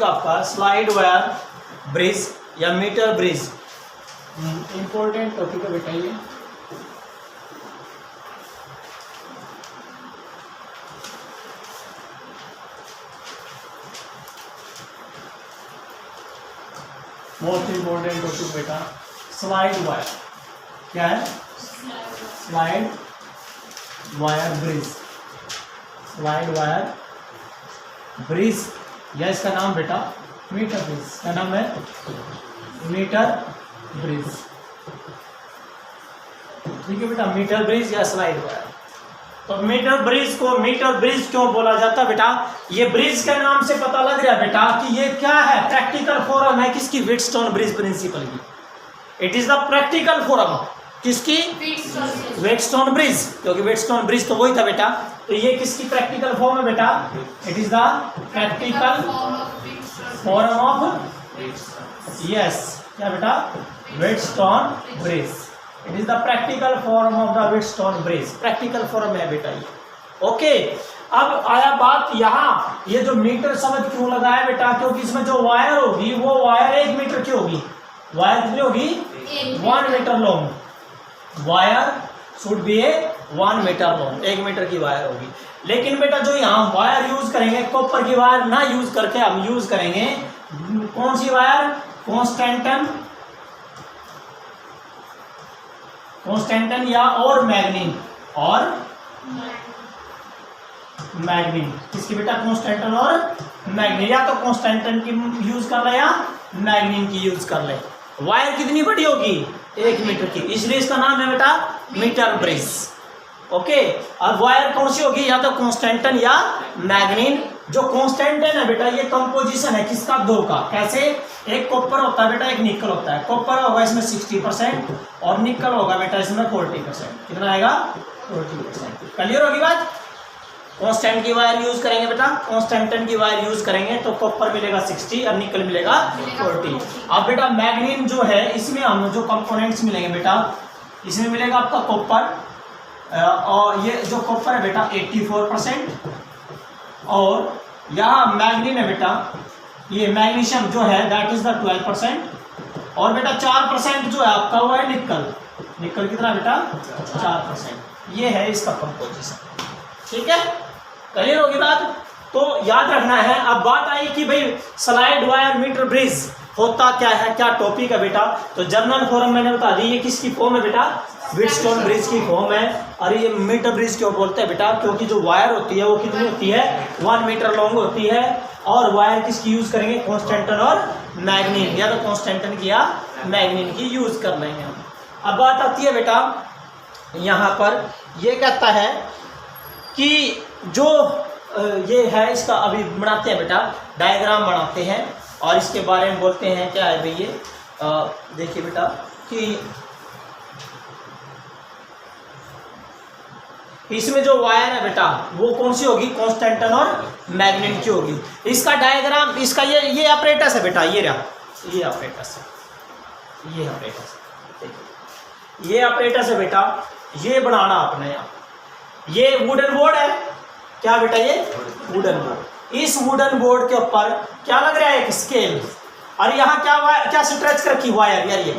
Topic आपका slide wire bridge या metre bridge, important topic है बेटा ये। मोस्ट इंपॉर्टेंट टॉपिक बेटा स्लाइड वायर। क्या है? Slide wire bridge, slide wire bridge या इसका नाम बेटा मीटर ब्रिज। क्या नाम है? Metre bridge. ठीक है बेटा, मीटर ब्रिज या स्लाइड वायर। तो मीटर ब्रिज को मीटर ब्रिज क्यों बोला जाता है बेटा? ये ब्रिज के नाम से पता लग रहा है बेटा कि ये क्या है, प्रैक्टिकल फॉर्म है किसकी? व्हीटस्टोन ब्रिज प्रिंसिपल की। It is the practical form किसकी? व्हीटस्टोन ब्रिज, क्योंकि व्हीटस्टोन ब्रिज तो वही था बेटा। तो ये किसकी प्रैक्टिकल फॉर्म है बेटा? It is the practical form of, yes क्या बेटा? Wheatstone bridge. It is the practical form of the Wheatstone bridge, practical form है बेटा ये। ओके, अब आया बात यहाँ, ये जो मीटर शब्द क्यों लगा है बेटा? क्योंकि इसमें जो वायर होगी वो वायर 1 मीटर की होगी। वायर कितनी होगी? 1 metre long. Wire should be 1 metre long, 1 metre की वायर होगी। लेकिन बेटा जो यहाँ वायर यूज करेंगे, कॉपर की वायर ना यूज करके हम यूज करेंगे कौन सी वायर? कॉन्स्टेंटन या और मैग्नीन, और मैग्नीन किसकी बेटा? कॉन्स्टेंटन और मैग्नीन। या तो कॉन्स्टेंटन की यूज कर ले या मैग्नीन की यूज कर ले। वायर कितनी बड़ी होगी? 1 मीटर की, इसलिए इसका नाम है बेटा मीटर ब्रिज। ओके, अब वायर कौन सी होगी? या तो कॉन्स्टेंटन या मैग्नीन। जो कॉन्स्टेंटन है बेटा ये कंपोजिशन है किसका? 2 का। कैसे? एक कॉपर होता है बेटा, एक निकल होता है। कॉपर होगा इसमें 60% और निकल होगा बेटा इसमें 40%। कितना आएगा? 40%। क्लियर होगी बात? कांस्टेंट की वायर यूज करेंगे बेटा, कांस्टेंटन की वायर यूज करेंगे तो कॉपर मिलेगा 60 और निकल मिलेगा 40। अब बेटा मैग्नीन जो है इसमें हम जो कंपोनेंट्स मिलेंगे बेटा, इसमें मिलेगा आपका कॉपर, और ये जो कॉपर है बेटा 84%, और यहाँ मैग्नीन है बेटा, ये मैग्नीशियम जो है दैट इज द 12%, और बेटा 4% जो है आपका वो है निकल। निकल कितना बेटा? 4%। ये है इसका कंपोजिशन। ठीक है, क्लियर होगी बात? तो याद रखना है। अब बात आई कि भाई स्लाइड वायर मीटर ब्रिज होता क्या है, क्या टॉपिक है बेटा? तो जर्नल फॉर्म मैंने बता दी, ये किसकी फॉर्म है बेटा? व्हीटस्टोन ब्रिज की फॉर्म है। और ये मीटर ब्रिज क्यों बोलते हैं बेटा? क्योंकि जो वायर होती है वो कितनी होती है? 1 मीटर लॉन्ग होती है। और वायर किसकी यूज करेंगे? कॉन्स्टेंटन और मैग्नीन, या तो कॉन्स्टेंटन की या मैग्नीन की यूज कर लेंगे हम। अब बात आती है बेटा यहाँ पर, ये कहता है कि जो ये है इसका अभी बनाते हैं बेटा, डायग्राम बनाते हैं और इसके बारे में बोलते हैं। क्या है भाई ये? देखिए बेटा कि इसमें जो वायर है बेटा वो कौन सी होगी? कॉन्स्टेंटन और मैग्नीन की होगी। इसका डायग्राम, इसका ये ऑपरेटस है बेटा, ये रहा, ये ऑपरेटस है, ये ऑपरेटस है, ये ऑपरेटस है बेटा। ये बनाना आपने यहाँ, ये वुडन बोर्ड है। क्या बेटा? ये वुडन बोर्ड। इस वुडन बोर्ड के ऊपर क्या लग रहा है? एक स्केल। और यहाँ क्या स्ट्रेच कर रखी? वायर। यार ये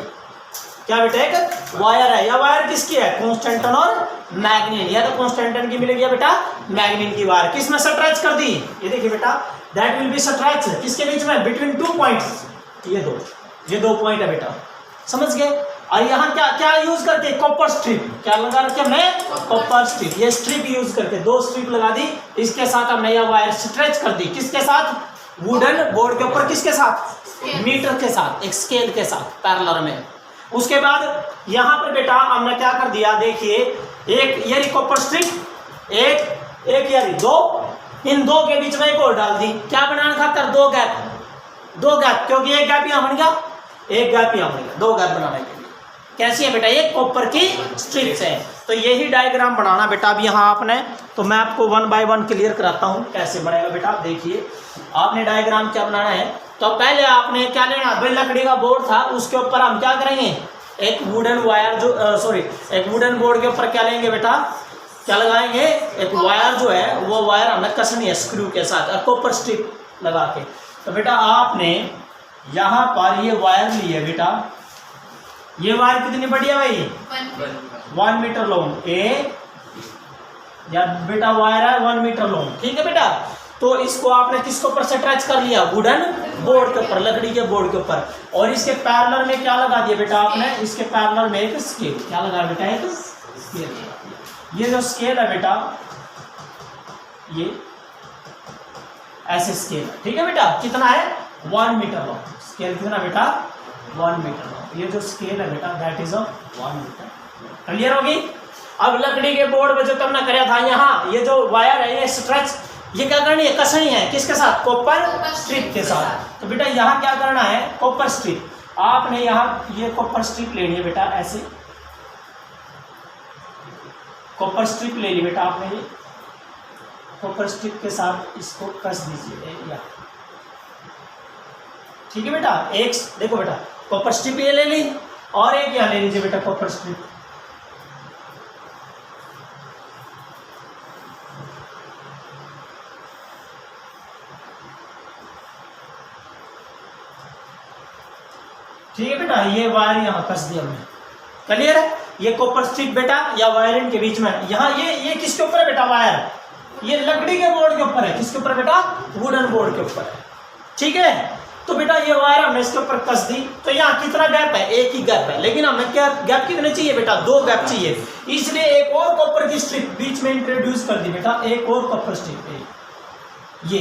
क्या बेटा? एक वायर है। या वायर किसकी है? कॉन्स्टेंटन और मैग्नीन। या तो कॉन्स्टेंटन की मिलेगी बेटा मैग्नीन की वायर। किस में स्ट्रेच कर दी? ये देखिए बेटा, दैट विल बी स्ट्रेच किसके बीच में? Between 2 points. ये दो पॉइंट है बेटा, समझ गए? और यहाँ क्या यूज करके? Copper strip. क्या लगा रखे हमने? Copper strip. ये स्ट्रिप यूज करके 2 स्ट्रिप लगा दी। इसके साथ हमने यह वायर स्ट्रेच कर दी। किसके साथ? वुडन बोर्ड के ऊपर। किसके साथ? मीटर के साथ, एक स्केल के साथ पैरेलल में। उसके बाद यहाँ पर बेटा हमने क्या कर दिया? देखिए, एक ये कॉपर स्ट्रिप, एक यारी 2, इन 2 के बीच में एक और डाल दी। क्या बनाने खातर? 2 गैप, क्योंकि एक गैप यहाँ बन गया, एक गैप यहाँ बन गया, 2 गैप बनाने के लिए। कैसी है बेटा? ये कॉपर की स्ट्रिप्स है। तो यही डायग्राम बनाना बेटा अभी यहाँ आपने। तो मैं आपको 1 बाय 1 क्लियर कराता हूँ कैसे बनेगा बेटा। देखिए, आपने डायग्राम क्या बनाना है? तो पहले आपने क्या लेना? भाई लकड़ी का बोर्ड था, उसके ऊपर हम क्या करेंगे? एक वुडन वायर जो एक वुडन बोर्ड के ऊपर क्या लेंगे बेटा? क्या लगाएंगे? एक वायर जो है वो वायर हमें कसनी है स्क्रू के साथ, कॉपर स्ट्रिप लगा के। तो बेटा आपने यहाँ पर ये वायर ली है बेटा, ये वायर कितनी बड़ी है भाई? 1 मीटर लॉन्ग। ए या बेटा वायर है 1 मीटर लॉन्ग, ठीक है बेटा। तो इसको आपने किसके ऊपर से अटैच कर लिया? वुडन बोर्ड के ऊपर, लकड़ी के बोर्ड के ऊपर। और इसके पैरेलल में क्या लगा दिया बेटा आपने? इसके पैरेलल में एक स्केल। क्या लगा बेटा? एक स्केल। ये जो स्केल है बेटा, ये ऐसे स्केल है, ठीक है बेटा। कितना है? 1 मीटर लॉन्ग। स्केल कितना बेटा? 1 मीटर लॉन्ग। ये जो स्केल है बेटा दैट इज 1 मीटर। क्लियर होगी? अब लकड़ी के बोर्ड में जो तुमने कराया था, यहाँ ये जो वायर है ये स्ट्रेच, ये क्या करनी है? कसनी है। किसके साथ? कॉपर स्ट्रिप के साथ। तो बेटा यहाँ क्या करना है? Copper strip. आपने यहाँ ये कॉपर स्ट्रिप लेनी है बेटा, ऐसे कॉपर स्ट्रिप ले ली बेटा आपने। ये कॉपर स्ट्रिप के साथ इसको कस दीजिए, ठीक है बेटा। एक देखो बेटा, कॉपर स्ट्रिप ये ले ली और एक यहाँ ले लीजिए बेटा कॉपर स्ट्रिप। ठीक है बेटा, ये वायर यहाँ कस दिया हमने। क्लियर है? ये कॉपर स्ट्रिप बेटा या वायरिंग के बीच में, यहाँ ये किसके ऊपर है बेटा? वायर ये लकड़ी के बोर्ड के ऊपर है। किसके ऊपर बेटा? वुडन बोर्ड के ऊपर है, ठीक है। तो बेटा ये वायर हमने इसके ऊपर कस दी। तो यहाँ कितना गैप है? एक ही गैप है, लेकिन हमें क्या गैप कितने चाहिए बेटा? 2 गैप चाहिए। इसलिए एक और कॉपर की स्ट्रिप बीच में इंट्रोड्यूस कर दी बेटा, एक और कॉपर स्ट्रिप ये,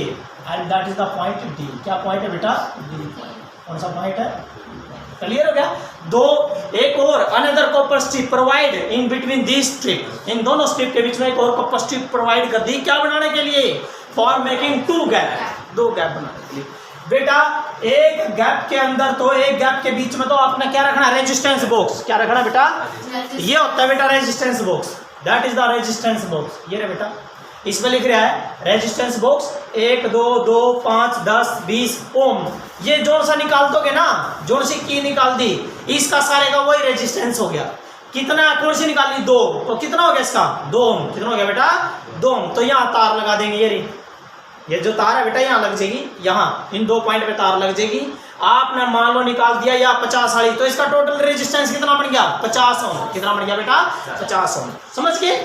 and that is the point D. क्या पॉइंट है बेटा? डी। कौन सा पॉइंट है? क्लियर हो गया? एक और another copper strip provide in between this strip. इन दोनों स्ट्रिप के बीच में एक और कॉपर स्ट्रिप प्रोवाइड कर दी। क्या बनाने के लिए? फॉर मेकिंग 2 गैप, 2 गैप बनाने के लिए बेटा। एक गैप के अंदर, तो एक गैप के बीच में तो आपने क्या रखना? Resistance box. क्या रखना बेटा? ये होता है बेटा resistance box, that is the resistance box. ये रहा बेटा, इसमें लिख रहा है रेजिस्टेंस बॉक्स 1 2 2 5 10 20 ओम। ये जोड़ सा निकाल दोगे ना, जोड़ सी की निकाल दी, इसका सारे का वही रेजिस्टेंस हो गया। कितना? कौन सी निकाली? 2। तो कितना हो गया इसका? 2 ओम। कितना हो गया बेटा? 2 ओम। तो यहाँ तार लगा देंगे। ये जो तार है बेटा यहाँ लग जाएगी, यहाँ इन 2 पॉइंट पे तार लग जाएगी। आपने मान लो निकाल दिया या 50 वाली, तो इसका टोटल रेजिस्टेंस कितना बन गया? 50 ओम। कितना बन गया बेटा? 50 ओम। समझ गए?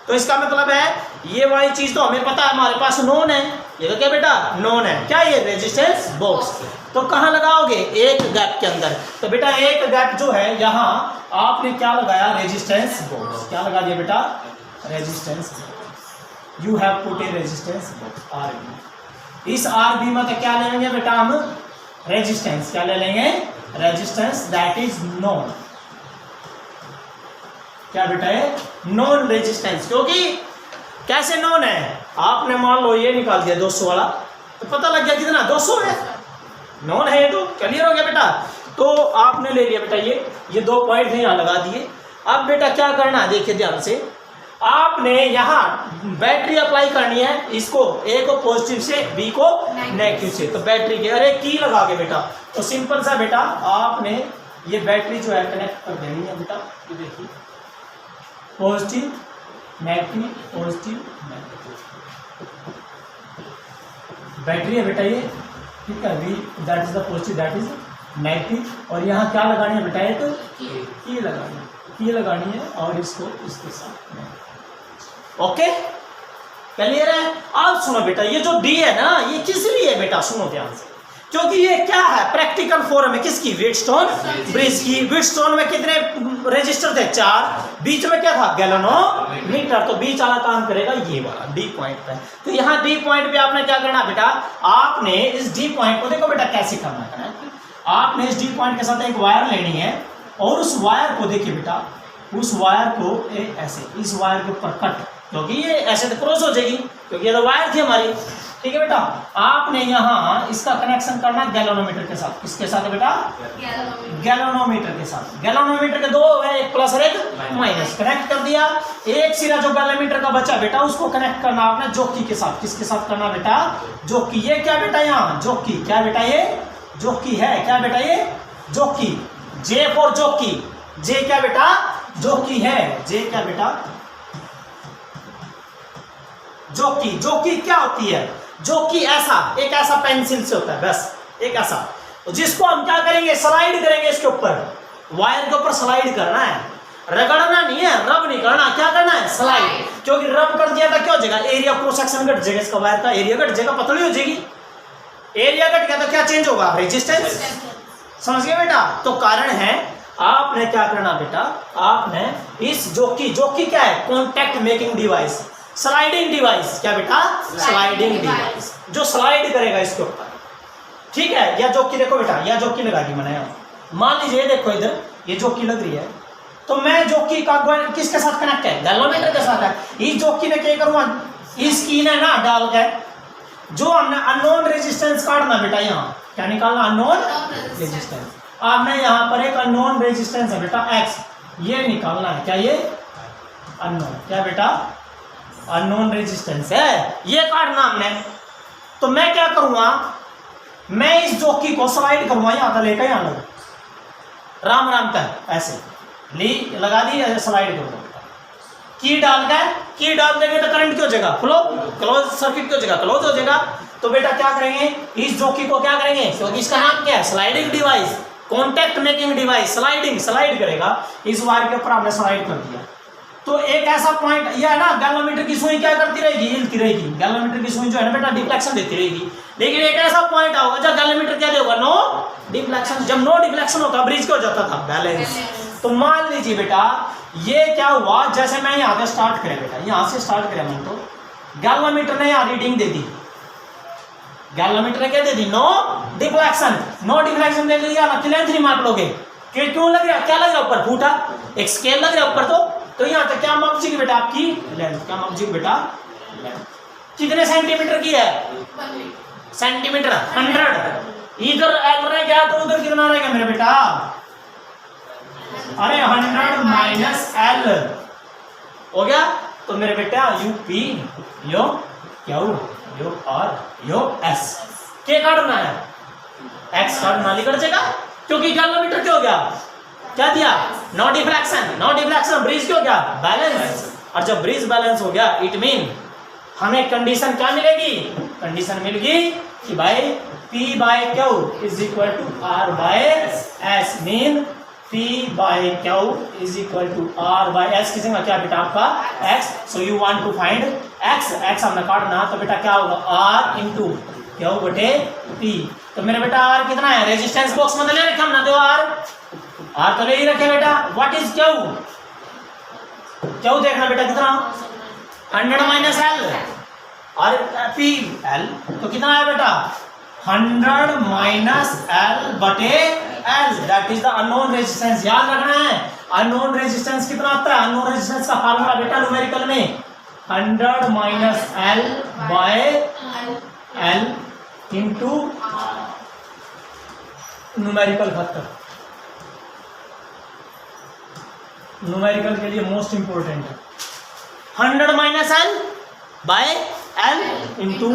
तो इसका मतलब है ये वाली चीज तो हमें पता है, हमारे पास नोन है। ये तो क्या बेटा? नोन है। क्या ये? Resistance box. तो कहाँ लगाओगे? एक गैप के अंदर। तो बेटा एक गैप जो है यहाँ आपने क्या लगाया? Resistance box. क्या लगा दिया बेटा? Resistance. You have put a resistance box, RB. इस आरबी में तो क्या ले लेंगे बेटा हम? रेजिस्टेंस। क्या ले लेंगे? Resistance that is known. क्या बेटा है? Non resistance. क्योंकि कैसे नॉन है? आपने मान लो ये निकाल दिया 200 वाला, तो पता लग गया कितना? 200 है, नॉन है। तो क्लियर हो गया बेटा? तो आपने ले लिया बेटा ये 2 पॉइंट है यहाँ लगा दिए। अब बेटा क्या करना है? देखिए ध्यान से, आपने यहाँ बैटरी अप्लाई करनी है। इसको ए को पॉजिटिव से, बी को नेगेटिव से। तो बैटरी के अरे की लगा के बेटा, तो सिंपल सा बेटा आपने ये बैटरी जो है कनेक्ट कर देनी है बेटा। ये देखिए positive negative, positive negative battery है बेटा ये, ठीक है। We that is the positive, that is negative. और यहाँ क्या लगानी है बेटा? एक की लगानी है, की लगानी है और इसको इसके साथ। ओके क्लियर है? अब सुनो बेटा, ये जो डी है ना, ये किस लिए है बेटा? सुनो ध्यान से, क्योंकि ये क्या है? प्रैक्टिकल फॉर्म है किसकी? व्हीटस्टोन ब्रिज की। व्हीटस्टोन में कितने रजिस्टर थे? 4। बीच में क्या था? गैलोनोमीटर। तो बीच वाला काम करेगा ये वाला डी पॉइंट पे। तो यहाँ डी पॉइंट पे आपने क्या करना बेटा? आपने इस डी पॉइंट को देखो बेटा कैसे करना है। आपने इस डी पॉइंट के साथ एक वायर लेनी है और उस वायर को देखिए बेटा, उस वायर को ऐसे इस वायर के ऊपर कट, क्योंकि ये ऐसे तो क्रॉस हो जाएगी, क्योंकि ये तो वायर थी हमारी, ठीक है बेटा। आपने यहाँ इसका कनेक्शन करना गैलोनोमीटर के साथ। किसके साथ है बेटा? गैलोनोमीटर के साथ। गैलोनोमीटर के 2 है, एक प्लस और एक माइनस। कनेक्ट कर दिया। एक सिरा जो गैलोमीटर का बचा बेटा, उसको कनेक्ट करना आपने जॉकी के साथ। किसके साथ करना बेटा? जॉकी। ये क्या बेटा? यहाँ जॉकी। क्या बेटा? ये जॉकी है। क्या बेटा? ये jockey. J for jockey. J क्या बेटा? जॉकी है। जे क्या बेटा? जॉकी। जॉकी क्या होती है? जो कि ऐसा एक ऐसा पेंसिल से होता है, बस एक ऐसा, जिसको हम क्या करेंगे, स्लाइड करेंगे इसके ऊपर, वायर के ऊपर स्लाइड करना है, रगड़ना नहीं है, रब नहीं करना, क्या करना है, स्लाइड। क्योंकि रब कर दिया था क्या हो जाएगा, एरिया क्रॉस सेक्शन घट जाएगा, इसका वायर का एरिया घट जाएगा, पतली हो जाएगी। एरिया घट गया तो क्या चेंज होगा, रेजिस्टेंस। समझ गए बेटा। तो कारण है आपने क्या करना बेटा, आपने इस जो कि क्या है, contact making device, sliding device, क्या बेटा, स्लाइडिंग डिवाइस, जो स्लाइड करेगा इसके ऊपर, ठीक है। या जोकी देखो बेटा, या जोकी लगागी मैंने, मान लीजिए देखो इधर ये जोकी लग रही है, तो मैं जोकी का किसके साथ कनेक्ट है, गैल्वामीटर के साथ है। इस जोकी में क्या करूँगा, इस की ने ना डाल के जो हमने अननोन रेजिस्टेंस काटना बेटा, यहाँ क्या निकालना, अननोन रेजिस्टेंस। आपने यहाँ पर एक अननोन रेजिस्टेंस है बेटा एक्स, ये निकालना है, क्या ये अननोन, क्या बेटा अननोन रेजिस्टेंस है, ये काटना हमने। तो मैं क्या करूँगा, मैं इस जोकी को स्लाइड करूँगा, यहाँ तक लेकर यहाँ लगा, राम राम तक ऐसे ली लगा दी, स्लाइड करूँगा, की डाल देंगे तो करंट क्यों हो जाएगा, फ्लो, क्लोज सर्किट क्यों हो जाएगा, क्लोज हो जाएगा। तो बेटा क्या करेंगे, इस जोकी को क्या करेंगे, क्योंकि इसका नाम क्या है, sliding device, contact making device, slide करेगा, इस वायर के ऊपर आपने स्लाइड कर दिया। तो एक ऐसा पॉइंट यह है ना, गैल्वामीटर की सुई क्या करती रहेगी, हिलती रहेगी, गैल्वामीटर की सुई जो है ना बेटा डिफ्लेक्शन देती रहेगी। लेकिन एक ऐसा पॉइंट होगा जब गैल्वामीटर क्या देगा, नो डिफ्लेक्शन। जब नो डिफ्लेक्शन होता ब्रिज क्या हो जाता था, बैलेंस। तो मान लीजिए बेटा ये क्या हुआ, जैसे मैं यहाँ से स्टार्ट करें बेटा, यहाँ से स्टार्ट करें मैं, तो गैल्वामीटर ने यहाँ रीडिंग दे दी, गैल्वामीटर ने क्या दे दी, नो डिफ्लेक्शन। नो डिफ्लेक्शन दे दिया ना, लेंथ नहीं माप लोगे, क्यों लग रहा, क्या लग रहा ऊपर, फूटा एक स्केल लग रहा ऊपर। तो यहाँ तक क्या माप जाएगी बेटा आपकी लेंथ, क्या माप जाएगी बेटा लेंथ। कितने सेंटीमीटर की है, सेंटीमीटर 100। इधर एल रह गया तो उधर कितना रहेगा मेरे बेटा, अरे 100 माइनस एल हो गया। तो मेरे बेटा यूपी यो क्यू यो आर यो एस के काटना है, एक्स काटना निकल जाएगा, क्योंकि गैल्वामीटर क्या हो गया, क्या दिया, नो डिफ्लेक्शन, ब्रिज क्यों हो गया, बैलेंस। और जब ब्रिज बैलेंस हो गया इट मीन हमें कंडीशन क्या मिलेगी, कंडीशन मिलेगी कि भाई P by Q is equal to R by S, mean P by Q is equal to R by S। किसी का क्या बेटा आपका X, so you want to find X हमने काटना, तो बेटा क्या होगा R इंटू Q बटे P। तो मेरा बेटा R कितना है, रेजिस्टेंस बॉक्स में ले रखे हमने, तो R तो ले ही रखे बेटा। व्हाट इज Q देखना बेटा कितना, 100 माइनस एल, और P L तो कितना है बेटा 100 माइनस एल बटे L, that is the unknown resistance. याद रखना है अननोन रेजिस्टेंस कितना आता है, अननोन रेजिस्टेंस का फार्मूला बेटा न्यूमेरिकल में 100 minus L by L into numerical खत्म। न्यूमेरिकल के लिए मोस्ट इंपोर्टेंट है 100 minus L by L into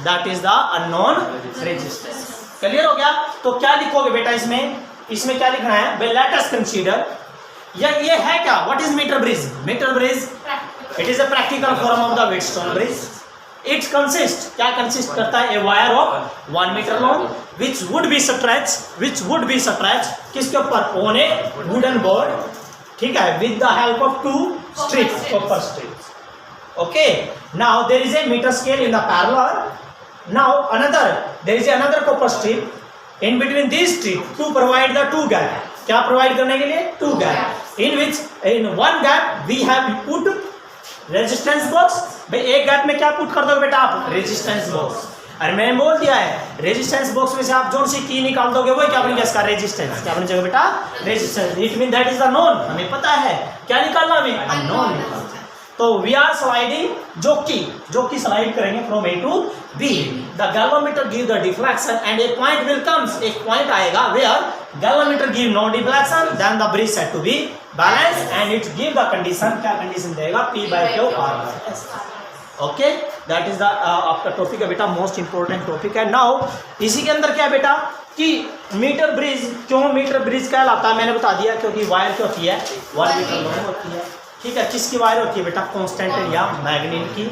that is the unknown resistance. Clear हो गया। तो क्या लिखोगे बेटा इसमें क्या लिखना है, लेट अस कंसीडर, ये है क्या, what is metre bridge, metre bridge it is a practical form of the Wheatstone bridge. It consist, क्या कंसिस्ट करता है, a wire of 1 metre long which would be stretch किसके ऊपर, ऑन ए वुडन बोर्ड, ठीक है, with the help of 2 strips, copper strips. Okay, now there is a meter scale in the parallel. Now there is another copper strip in between these strips to provide the 2 gap. क्या provide करने के लिए, 2 gap, in which in 1 gap we have put resistance box। भाई एक gap में क्या put कर दोगे बेटा आप, रेजिस्टेंस बॉक्स। अरे मैंने बोल दिया है रेजिस्टेंस बॉक्स में से आप जो सी की निकाल दोगे वो क्या बनेगा, इसका रेजिस्टेंस क्या बन जाएगा बेटा, resistance. It mean that is the known, हमें पता है क्या निकालना, हमें अननोन निकालना। तो वी आर स्लाइडिंग जो की स्लाइड करेंगे from A to B. The galvanometer give the deflection and a point will comes, एक पॉइंट आएगा where galvanometer give no deflection, then the bridge set to be balance and it give the condition, क्या condition देगा, P by Q R by S। Okay, that is the आपका topic है बेटा, most important topic है। Now इसी के अंदर क्या है बेटा कि मीटर ब्रिज, क्यों मीटर ब्रिज कहलाता है मैंने बता दिया, क्योंकि वायर क्या होती है, 1 मीटर लॉन्ग होती है, ठीक है। किसकी वायर होती है बेटा, कांस्टेंट या मैग्नेट की,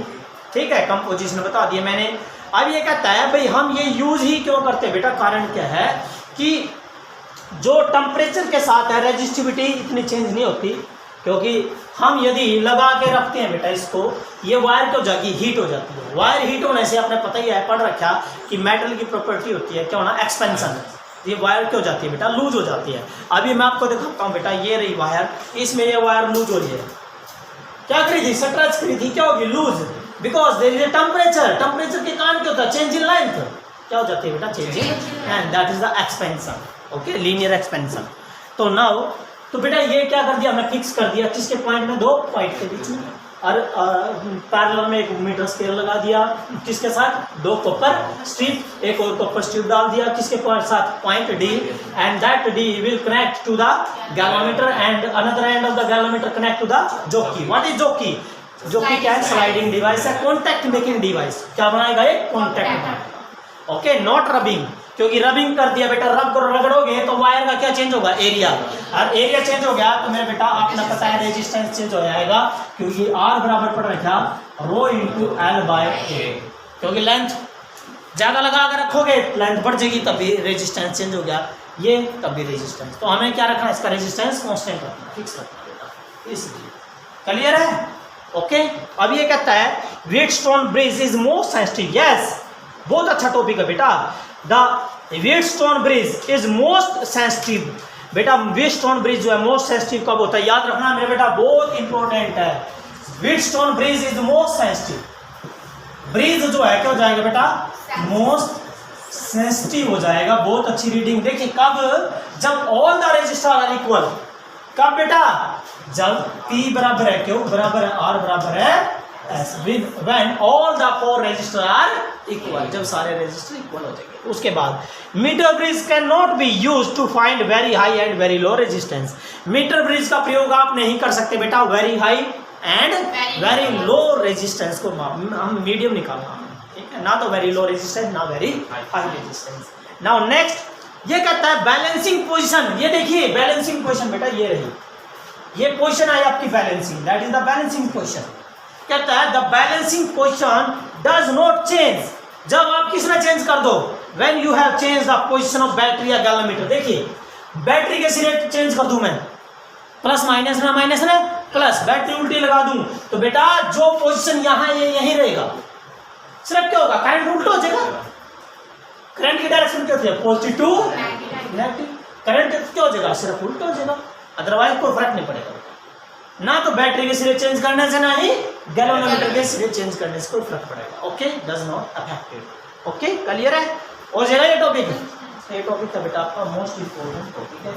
ठीक है। कंपोजिशन बता दिया मैंने। अब ये कहता है भाई हम ये यूज ही क्यों करते हैं बेटा, कारण क्या है कि जो टेम्परेचर के साथ है रेजिस्टिविटी इतनी चेंज नहीं होती, क्योंकि हम यदि लगा के रखते हैं बेटा इसको, ये वायर क्या हो जाएगी, हीट हो जाती है। वायर हीट होने से आपने पता ही है, पढ़ रखा कि मेटल की प्रॉपर्टी होती है क्या होना, एक्सपेंशन। ये वायर क्या हो जाती है बेटा, लूज हो जाती है। अभी मैं आपको दिखाता हूँ बेटा, ये रही वायर, इसमें ये वायर लूज हो रही है, क्या करी थी, स्ट्रेच करी थी, क्या होगी, loss, because there is a temperature. Temperature के कारण क्या होता है, चेंज इन लेंथ, क्या हो जाती है बेटा, change in, and that is the expansion, okay, linear expansion. तो नाउ तो बेटा ये क्या कर दिया, हमने फिक्स कर दिया किसके पॉइंट में, 2 पॉइंट के बीच में, और पैरेलल में एक मीटर स्केल लगा दिया, किसके साथ, 2 कॉपर स्ट्रिप, एक और कॉपर स्ट्रिप डाल दिया, किसके साथ, point D, and that D will connect to the galvanometer and another end of the galvanometer connect to the jockey. What is jockey? Jockey क्या है, स्लाइडिंग डिवाइस है, कॉन्टैक्ट मेकिंग डिवाइस। क्या बनाएगा ये, कॉन्टैक्ट, ओके, नॉट रबिंग, क्योंकि rubbing कर दिया बेटा, रब करो रगड़ोगे तो वायर का क्या चेंज होगा, एरिया, और एरिया चेंज हो गया तो मेरे बेटा आपने पता है रेजिस्टेंस चेंज हो जाएगा, क्योंकि आर बराबर पड़ रखा रो इंटू एल बाय ए, क्योंकि लेंथ ज्यादा लगा कर रखोगे लेंथ बढ़ जाएगी, तभी रेजिस्टेंस चेंज हो गया, ये तभी रेजिस्टेंस। तो हमें क्या रखना है, इसका रेजिस्टेंस कांस्टेंट रखना, फिक्स रखना बेटा, इसलिए क्लियर है, ओके। अब ये कहता है Wheatstone bridge is most sensitive, yes, बहुत अच्छा टॉपिक है बेटा। The Wheatstone bridge is most sensitive, बेटा व्हीटस्टोन ब्रिज जो है मोस्ट सेंसिटिव कब होता है, याद रखना मेरे बेटा, बहुत इंपॉर्टेंट है। Wheatstone bridge is most sensitive, bridge जो है क्या हो जाएगा बेटा, मोस्ट सेंसिटिव हो जाएगा। बहुत अच्छी रीडिंग देखिए, कब, जब all the resistor are equal, कब बेटा, जब P बराबर है क्यों, बराबर है R बराबर है S, when all the 4 resistor are equal, जब सारे रेजिस्टर इक्वल हो जाएंगे। उसके बाद metre bridge can not be use to find very high and very low resistance. Metre bridge का प्रयोग आप नहीं कर सकते बेटा very high and very low resistance को, हम मीडियम निकालना, ठीक है, ना तो वेरी लो रेजिस्टेंस ना very high resistance. Now next ये कहता है बैलेंसिंग पोजीशन, ये देखिए बैलेंसिंग पोजीशन बेटा, ये रही, ये पोजीशन आई आपकी balancing, that is the balancing position. कहता है the balancing position does not change, जब आप किसने चेंज कर दो, when you have change the position of battery या गैलोमीटर। देखिए बैटरी के सिरे चेंज कर दूं मैं, प्लस माइनस ना प्लस, बैटरी उल्टी लगा दूं तो बेटा जो पोजीशन यहाँ ये यहीं रहेगा, सिर्फ क्या होगा, करंट उल्टा हो जाएगा। करंट की डायरेक्शन क्या होती है, पॉजिटिव टू नेगेटिव, करंट क्या हो जाएगा, सिर्फ उल्टा हो जाएगा, अदरवाइज कोई फर्क नहीं पड़ेगा ना, तो बैटरी के सिरे चेंज करने से ना ही गैलोमीटर के सिरे चेंज करने से कोई फर्क पड़ेगा, okay, does not affected, okay, clear है। और जरा ये टॉपिक था बेटा आपका मोस्ट इंपोर्टेंट टॉपिक है।